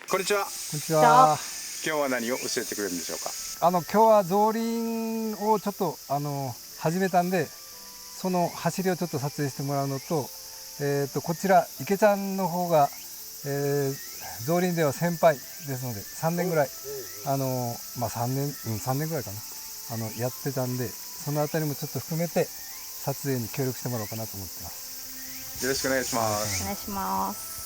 こんにちは。こんにちは。今日は何を教えてくれるんでしょうか。今日は造林をちょっと始めたんで、その走りをちょっと撮影してもらうのと、こちら池ちゃんの方が、造林では先輩ですので3年ぐらい3年ぐらいかなやってたんで、そのあたりもちょっと含めて撮影に協力してもらおうかなと思ってます。よろしくお願いします。お願いします。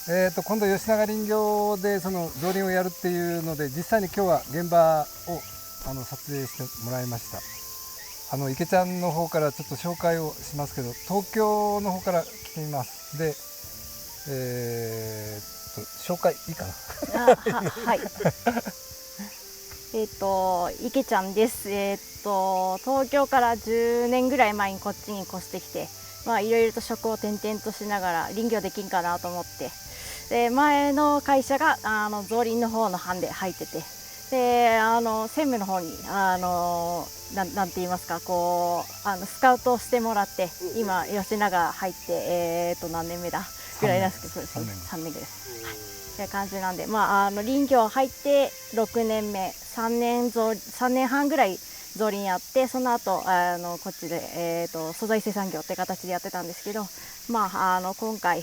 今度吉永林業でその造林をやるっていうので、実際に今日は現場を撮影してもらいました。池ちゃんの方からちょっと紹介をしますけど、東京の方から来ています。で、紹介いいかな。はい。池ちゃんです。東京から10年ぐらい前にこっちに越してきて、いろいろと職を転々としながら林業できんかなと思って、で前の会社が造林の方の班で入ってて、で専務の方になんて言いますか、こうスカウトをしてもらって、今吉永入って何年目だぐらいなんですけど、そうですね、3年ぐらいです。はい、っていう感じなんで、林業入って6年目、3年半ぐらい造林やって、その後こっちで、素材生産業って形でやってたんですけど、今回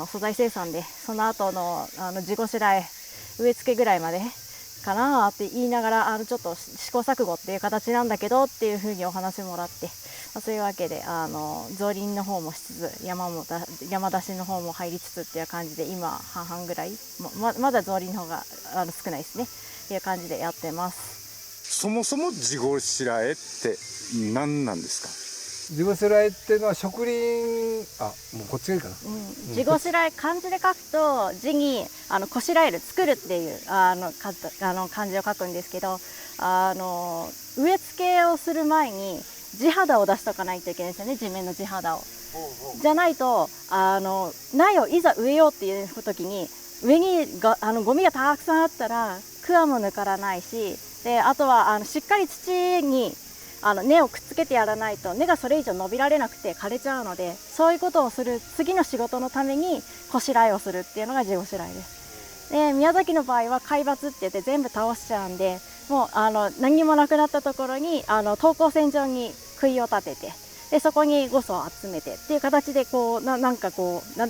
素材生産で、その後の地ごしらえ植え付けぐらいまでかなって言いながら、ちょっと試行錯誤っていう形なんだけどっていうふうにお話もらって、そういうわけで造林の方もしつつ、山出しの方も入りつつっていう感じで、今半々ぐらい、まだ造林の方が少ないですねっていう感じでやってます。そもそも地ごしらえって何なんですか。地ごしらえっていうのは植林、もうこっちがいいかな。地ごしらえ、漢字で書くと地にこしらえる、作るっていう漢字を書くんですけど、植え付けをする前に地肌を出しとかないといけないですよね、地面の地肌を。じゃないと苗をいざ植えようっていう時に、上にゴミがたくさんあったら桑も抜からないし、であとはしっかり土に根をくっつけてやらないと、根がそれ以上伸びられなくて枯れちゃうので、そういうことをする次の仕事のためにこしらえをするっていうのが地ごしらえです。で宮崎の場合は皆伐って言って全部倒しちゃうんで、もう何にもなくなったところに等高線上に杭を立てて、でそこにゴソを集めてっていう形で、こうなんて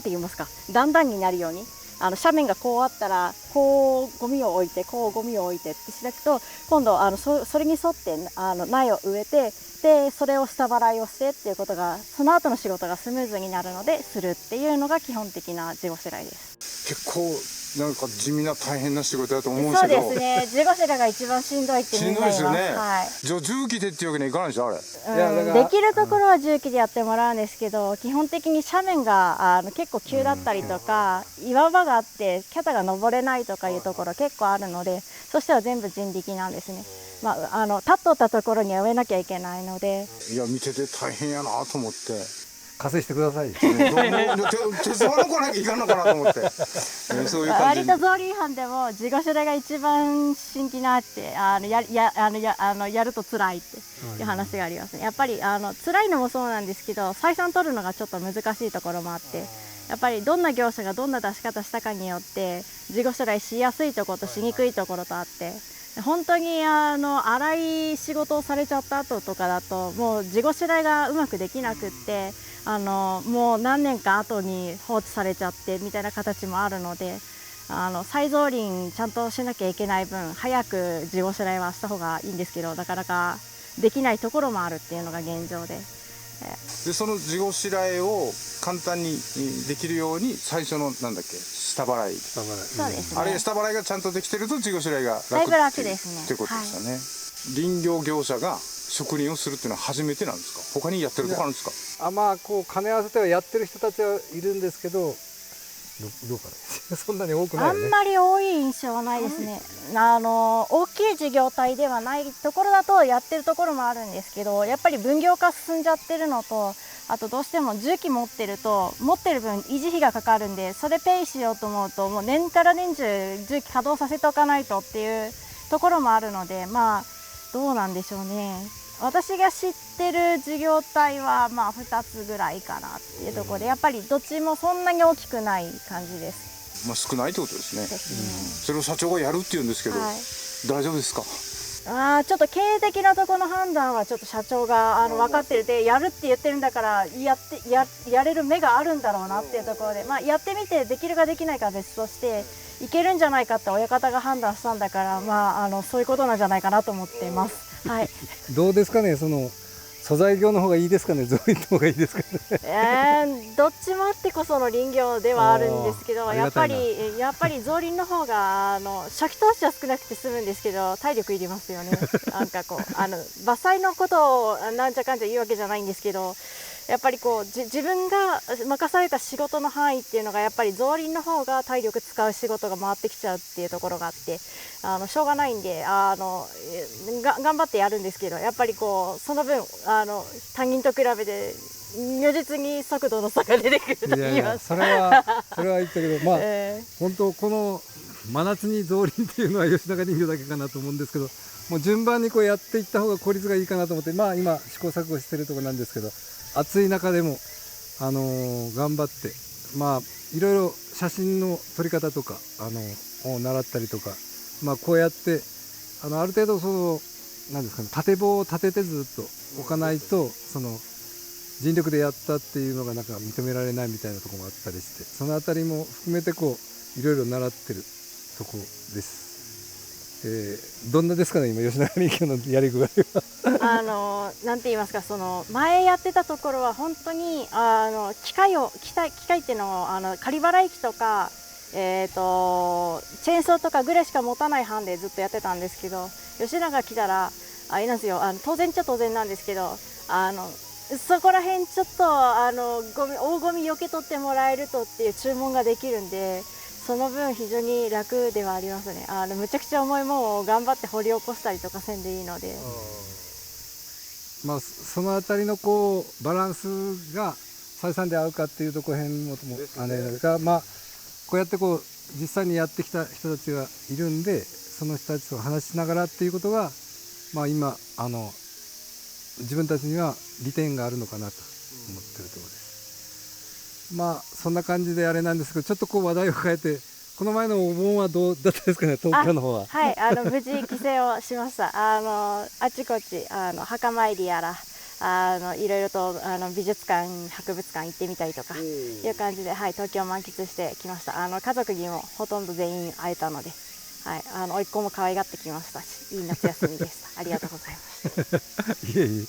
言いますか、段々になるように、斜面がこうあったらこうゴミを置いて、こうゴミを置いてってしていくと、今度それに沿って苗を植えて、でそれを下払いをしてっていうことが、その後の仕事がスムーズになるのでするっていうのが基本的な地ごしらえです。結構なんか地味な大変な仕事だと思うんですそうけど。ですね、地ごしらえが一番しんどいってみんな言います。しんどいですよね。はい、じゃあ重機でっていうわけにはいかないでしょ、あれ。できるところは重機でやってもらうんですけど、基本的に斜面が結構急だったりとか、岩場があってキャタが登れないとかいうところ結構あるので、そしたら全部人力なんですね。立っとったところには植えなきゃいけないので。いや、見てて大変やなと思って。加勢してください。手伝わなこなきゃいかんのかなと思って。そういう感じ。割と造林班でも地ごしらえが一番新規なって、やると辛いっていう話がありますね。やっぱり辛いのもそうなんですけど、採算取るのがちょっと難しいところもあって、やっぱりどんな業者がどんな出し方したかによって地ごしらえしやすいところとしにくいところとあって、本当に粗い仕事をされちゃった後とかだと、もう地ごしらえがうまくできなくって、もう何年か後に放置されちゃってみたいな形もあるので、再造林ちゃんとしなきゃいけない分、早く地ごしらえはした方がいいんですけど、なかなかできないところもあるっていうのが現状で。でその地ごしらえを簡単にできるように、最初のなんだっけ、下払い。そうですね。あれ下払いがちゃんとできてると地ごしらえが楽だいぶ楽ですね。っていうことですよね。林業業者が植林をするっていうのは初めてなんですか。他にやってるとこあるんですか。こう兼ね合わせてはやってる人たちはいるんですけど、どうかね。そんなに多くないよね。あんまり多い印象はないですね。大きい事業体ではないところだとやってるところもあるんですけど、やっぱり分業化進んじゃってるのと、あとどうしても重機持ってると持ってる分維持費がかかるんで、それペイしようと思うともう年から年中重機稼働させておかないとっていうところもあるので、どうなんでしょうね。私が知ってる事業体は2つぐらいかなっていうところで、やっぱりどっちもそんなに大きくない感じです。まあ、少ないってことですね。ですそれを社長がやるって言うんですけど、はい大丈夫ですか？ちょっと経営的なところの判断はちょっと社長が分かってるで、やるって言ってるんだからやれる目があるんだろうなっていうところで、まあ、やってみてできるかできないかは別としていけるんじゃないかって親方が判断したんだから、まあ、そういうことなんじゃないかなと思っています。はい、どうですかね、その素材業の方がいいですかね、造林の方がいいですかね。どっちもあってこその林業ではあるんですけど、あーやっぱありがたいりやっぱり造林の方が初期投資は少なくて済むんですけど、体力いりますよね。なんかこう伐採のことをなんちゃかんちゃ言うわけじゃないんですけど、やっぱりこう自分が任された仕事の範囲っていうのがやっぱり造林の方が体力使う仕事が回ってきちゃうっていうところがあって、しょうがないんで頑張ってやるんですけど、やっぱりこうその分他人と比べて如実に速度の差が出てくるといや言いますいやそれは言ったけど、まあ、本当この真夏に造林っていうのは吉永林業だけかなと思うんですけど、もう順番にこうやっていった方が効率がいいかなと思って、まあ今試行錯誤してるところなんですけど、暑い中でも頑張って、まあいろいろ写真の撮り方とかを習ったりとか、まあこうやってある程度なんですかね、縦棒を立ててずっと置かないと尽力でやったっていうのがなんか認められないみたいなところもあったりして、そのあたりも含めてこういろいろ習ってるとこです。どんなですかね、今吉永林業のやり具合は。なんて言いますか、前やってたところは本当に機械っていうのを仮払い機とかチェーンソーとかぐらいしか持たない班でずっとやってたんですけど、吉永来たらあれなんですよ、当然っちゃ当然なんですけど、そこら辺ちょっと大ゴミ避け取ってもらえるとっていう注文ができるんで、その分非常に楽ではありますね。むちゃくちゃ重いものを頑張って掘り起こしたりとかせんでいいので、まあそのあたりのこうバランスが採算で合うかっていうところへんもが、まあこうやってこう実際にやってきた人たちがいるんで、その人たちと話しながらっていうことが、まあ今自分たちには利点があるのかなと思ってるところです。まあそんな感じであれなんですけど、ちょっとこう話題を変えて、この前のお盆はどうだったですかね、東京の方は。はい、無事帰省をしました。あちこち墓参りやらいろいろと美術館博物館行ってみたりとかいう感じで、はい、東京を満喫してきました。家族にもほとんど全員会えたので、はい、甥っ子も可愛がってきましたし、いい夏休みでした。ありがとうございました。いえい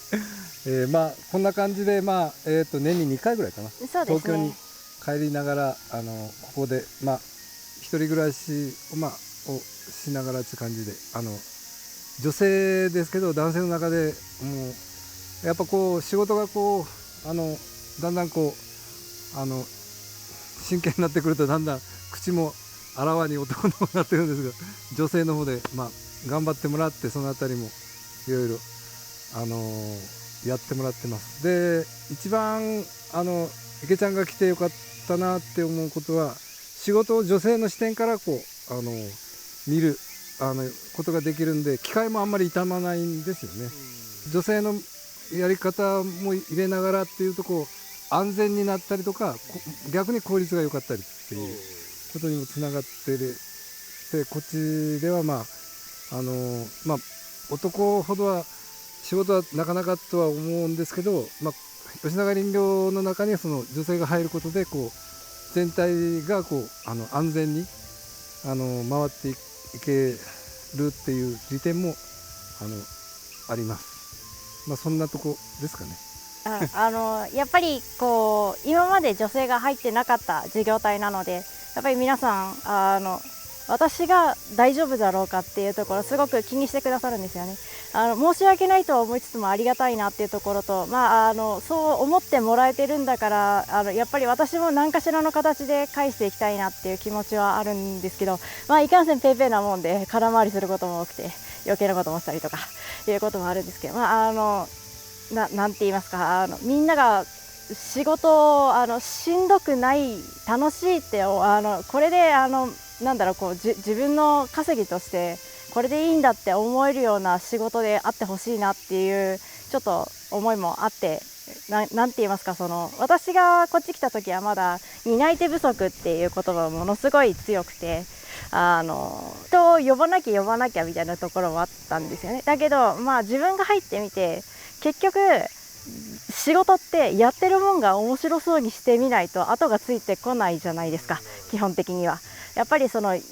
え、まあこんな感じで、まあ年に2回ぐらいかな、そうですね、東京に帰りながらここでまあ一人暮らしを、まあ、しながらって感じで、女性ですけど男性の中でもうやっぱこう仕事がこうだんだんこう真剣になってくると、だんだん口もあらわに男の方になってるんですが、女性の方でまあ頑張ってもらって、そのあたりもいろいろやってもらってます。で一番池ちゃんが来てよかったなって思うことは、仕事を女性の視点からこう見ることができるんで、機会もあんまり傷まないんですよね。女性のやり方も入れながらっていうと、こう安全になったりとか、逆に効率が良かったりっていうことにもつながってで、こっちではまあまあ男ほどは仕事はなかなかとは思うんですけど、まあ、吉永林業の中にはその女性が入ることで、こう全体がこう安全に回っていけるっていう利点もあります。まあそんなとこですかね。やっぱりこう今まで女性が入ってなかった事業体なので、やっぱり皆さん私が大丈夫だろうかっていうところすごく気にしてくださるんですよね。申し訳ないとは思いつつもありがたいなっていうところと、まあ、そう思ってもらえてるんだからやっぱり私も何かしらの形で返していきたいなっていう気持ちはあるんですけど、まあ、いかんせんペーペーなもんで空回りすることも多くて余計なこともしたりとかいうこともあるんですけど、まあ、なんて言いますか、みんなが仕事をしんどくない楽しいってこれでなんだろう、こう自分の稼ぎとしてこれでいいんだって思えるような仕事であってほしいなっていうちょっと思いもあって、なんて言いますか、私がこっち来た時はまだ担い手不足っていう言葉がものすごい強くて、人を呼ばなきゃみたいなところもあったんですよね。だけどまあ自分が入ってみて、結局仕事ってやってるもんが面白そうにしてみないと後がついてこないじゃないですか、基本的には。やっぱり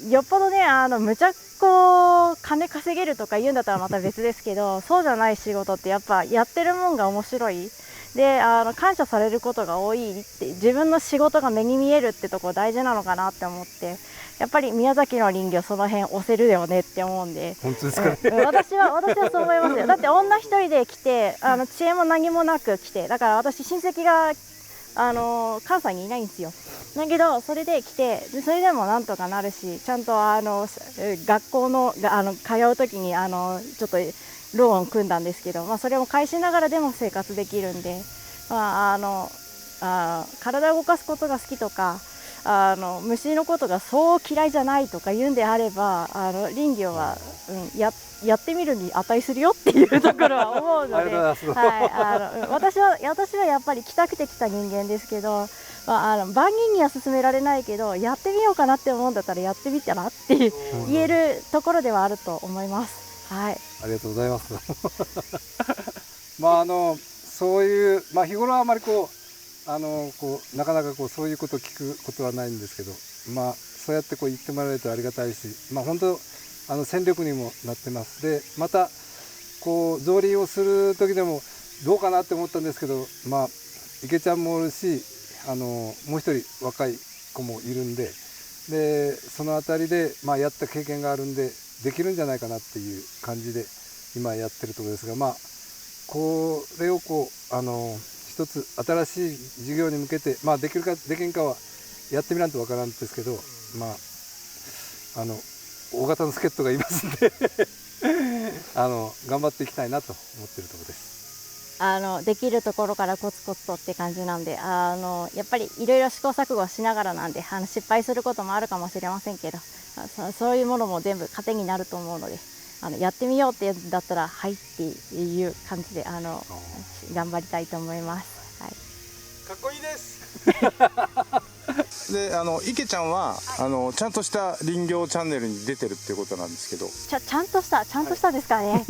よっぽどね、むちゃこう金稼げるとか言うんだったらまた別ですけど、そうじゃない仕事ってやっぱやってるもんが面白いで、感謝されることが多いって、自分の仕事が目に見えるってとこ大事なのかなって思って、やっぱり宮崎の林業その辺押せるよねって思うんで。本当ですかね。私はそう思いますよ。だって女一人で来て、知恵も何もなく来て、だから私親戚が関西にいないんですよ。だけどそれで来て、それでもなんとかなるし、ちゃんと学校の通う時にちょっとローン組んだんですけど、それも返しながらでも生活できるんで、体を動かすことが好きとか、虫のことがそう嫌いじゃないとか言うんであれば、林業は、やってみるに値するよっていうところは思うので、私はやっぱり来たくて来た人間ですけど、万人には勧められないけど、やってみようかなって思うんだったらやってみたらって言えるところではあると思います。はい、ありがとうございます。そういう、日頃はあまりなかなかそういうことを聞くことはないんですけど、そうやって言ってもらえるとありがたいし、本当戦力にもなってます。でまた造林をする時でもどうかなって思ったんですけど、池ちゃんもおるし、もう一人若い子もいるんで、そのあたりで、やった経験があるんでできるんじゃないかなっていう感じで今やってるところですが、これを一つ新しい事業に向けて、できるかできんかはやってみないとわからんですけど、大型の助っ人がいますんで頑張っていきたいなと思っているところです。できるところからコツコツとって感じなんで、やっぱりいろいろ試行錯誤しながらなんで、失敗することもあるかもしれませんけど、そういうものも全部糧になると思うので、やってみようって言うんだったらはいっていう感じで頑張りたいと思います。はい、かっこいいです。で池ちゃんは、ちゃんとした林業チャンネルに出てるっていうことなんですけど、ちゃんとしたですかね。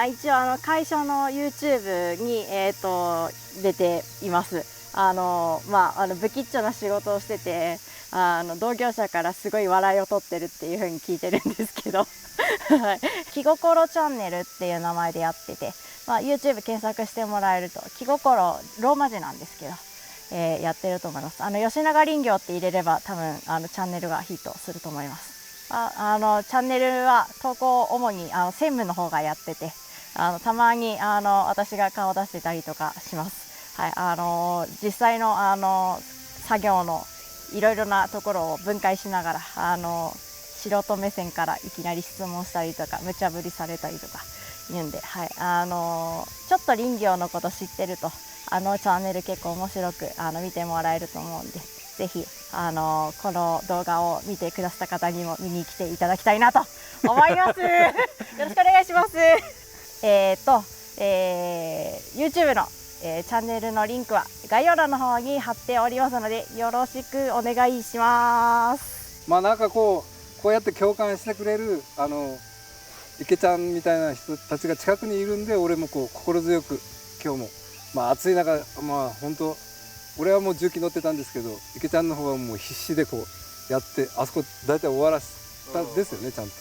一応会社の YouTube に出ています。不吉祥な仕事をしてて、同業者からすごい笑いを取ってるっていう風に聞いてるんですけど気心チャンネルっていう名前でやってて、YouTube 検索してもらえると、気心ローマ字なんですけど、やってると思います。吉永林業って入れれば多分チャンネルがヒットすると思います。チャンネルは投稿主に専務の方がやってて、たまに私が顔出してたりとかします。はい、実際の作業のいろいろなところを分解しながら、素人目線からいきなり質問したりとか無茶ぶりされたりとか言うんで、はい、ちょっと林業のこと知ってるとチャンネル結構面白く見てもらえると思うんで、ぜひこの動画を見てくださった方にも見に来ていただきたいなと思います。よろしくお願いします。YouTube のチャンネルのリンクは概要欄の方に貼っておりますので、よろしくお願いします。なんかこうやって共感してくれる池ちゃんみたいな人たちが近くにいるんで、俺も心強く今日も暑い中本当俺はもう重機乗ってたんですけど、池ちゃんの方はもう必死でやってあそこ大体終わらせたんですよね、ちゃんと。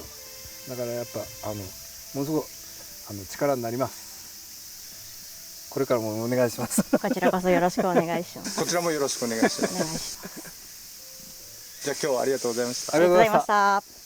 だからやっぱものすごく力になります。これからもお願いします。こちらこそよろしくお願いします。こちらもよろしくお願いします。お願いします。じゃあ今日はありがとうございました。ありがとうございました。